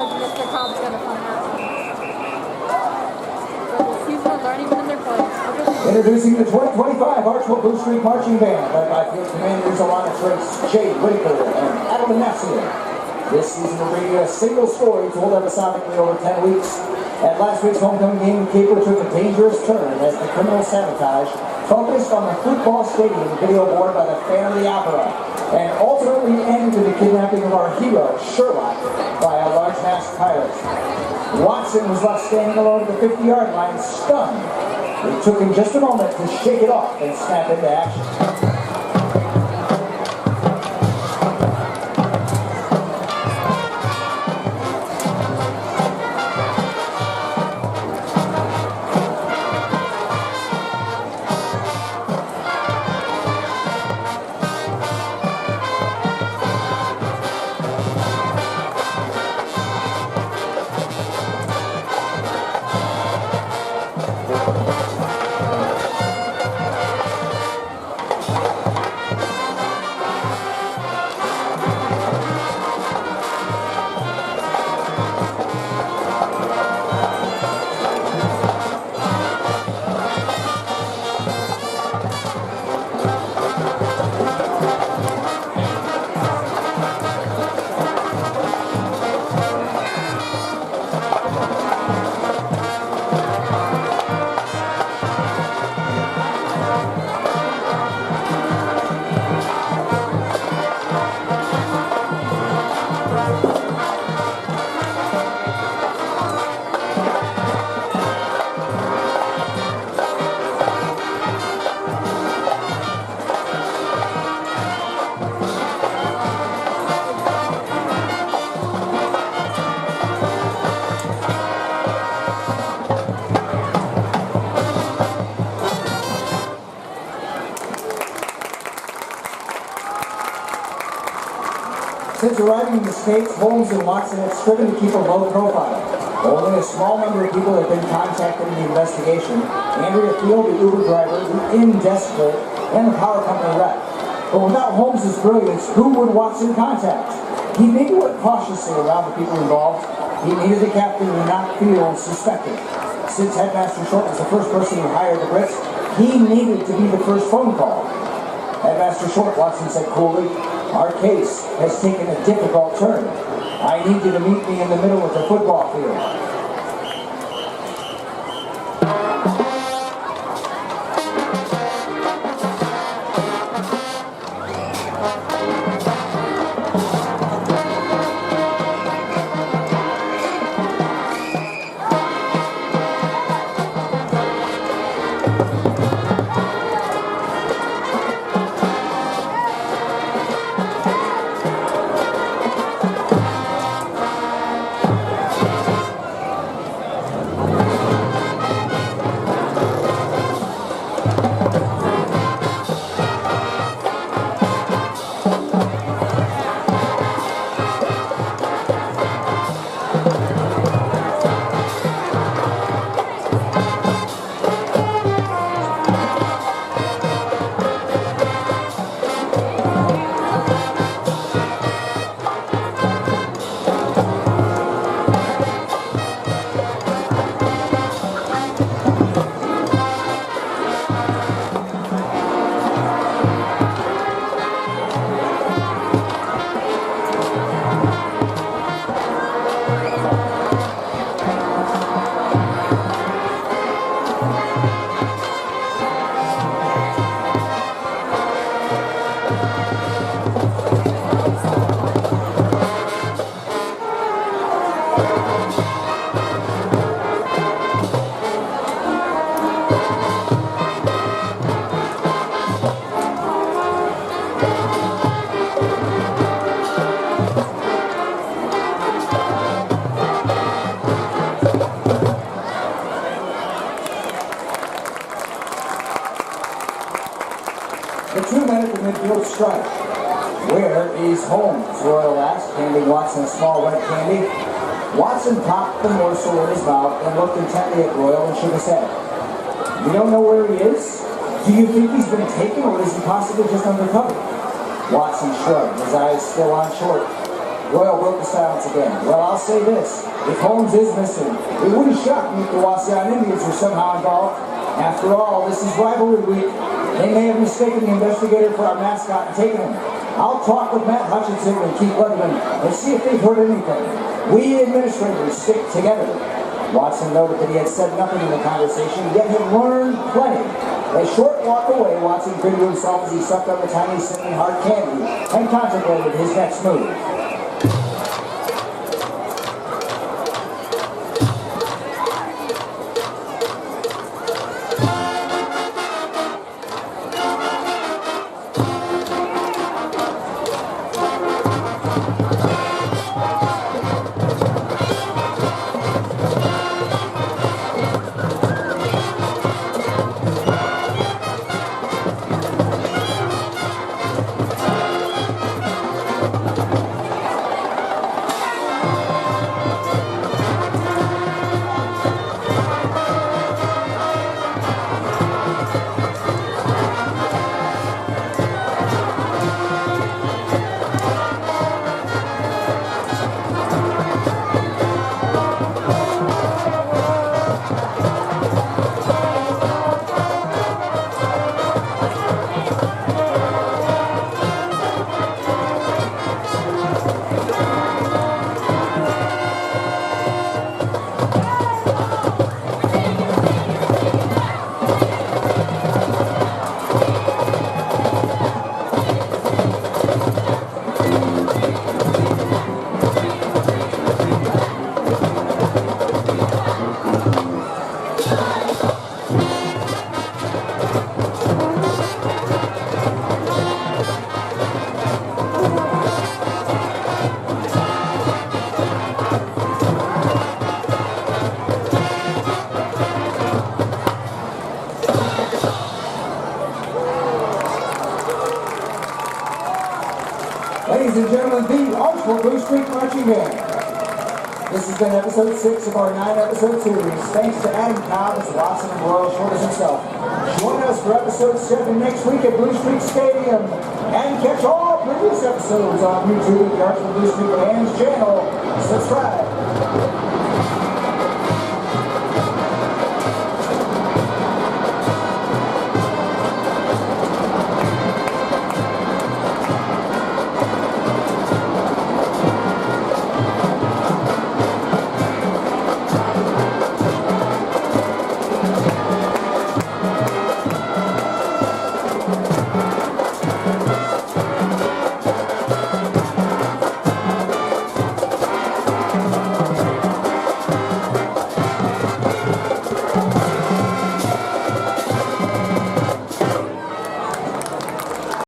Mr. Cobb's gonna come out. So the seasonals aren't even in their place. Introducing the 2025 Archwell Blue Street Marching Band, led by field commanders Alana Trace, Jade Whitaker, and Adam Nassir. This season will bring you a single story told episodically over 10 weeks. At last week's homecoming game, Caper took a dangerous turn as the criminal sabotage focused on the football stadium video board by the Phantom of the Opera, and ultimately ended in the kidnapping of our hero, Sherlock, by a large-masked pirate. Watson was left standing alone at the 50-yard line, stunned. It took him just a moment to shake it off and snap into action. Since arriving in the States, Holmes and Watson have striven to keep a low profile. Only a small number of people have been contacted in the investigation. Andrea Field, the Uber driver, the in-desperate, and the power company rep. But without Holmes' brilliance, who would Watson contact? He made to work cautiously around the people involved. He needed the captain to not feel suspected. Since Headmaster Short was the first person who hired the Brits, he needed to be the first phone call. Headmaster Short, Watson said coolly, "Our case has taken a difficult turn. I need you to meet me in the middle of the football field." The two men at the midfield strike. Where is Holmes? Royal asked, handing Watson a small red candy. Watson popped the morsel in his mouth and looked intently at Royal and shook his head. "You don't know where he is? Do you think he's been taken, or is he possibly just undercover?" Watson shrugged, his eyes still on Short. Royal broke the silence again. Well, I'll say this. If Holmes is missing, it wouldn't shock me if the Wasion Indians were somehow involved. After all, this is rivalry week. They may have mistaken the investigator for our mascot and taken him. I'll talk with Matt Hutchinson and Keith Ludman and see if they've heard anything. We administrators stick together. Watson noted that he had said nothing in the conversation, yet had learned plenty. A short walk away, Watson grinned to himself as he sucked on the tiny singing hard candy and contemplated his next move. Ladies and gentlemen, the Archville Blue Streak Marching Band. This has been episode 6 of our 9-episode series. Thanks to Adam Cobb as Watson and Royal Shoulders himself. Join us for episode 7 next week at Blue Streak Stadium. And catch all previous episodes on YouTube at the Archville Blue Streak Band's channel. Subscribe.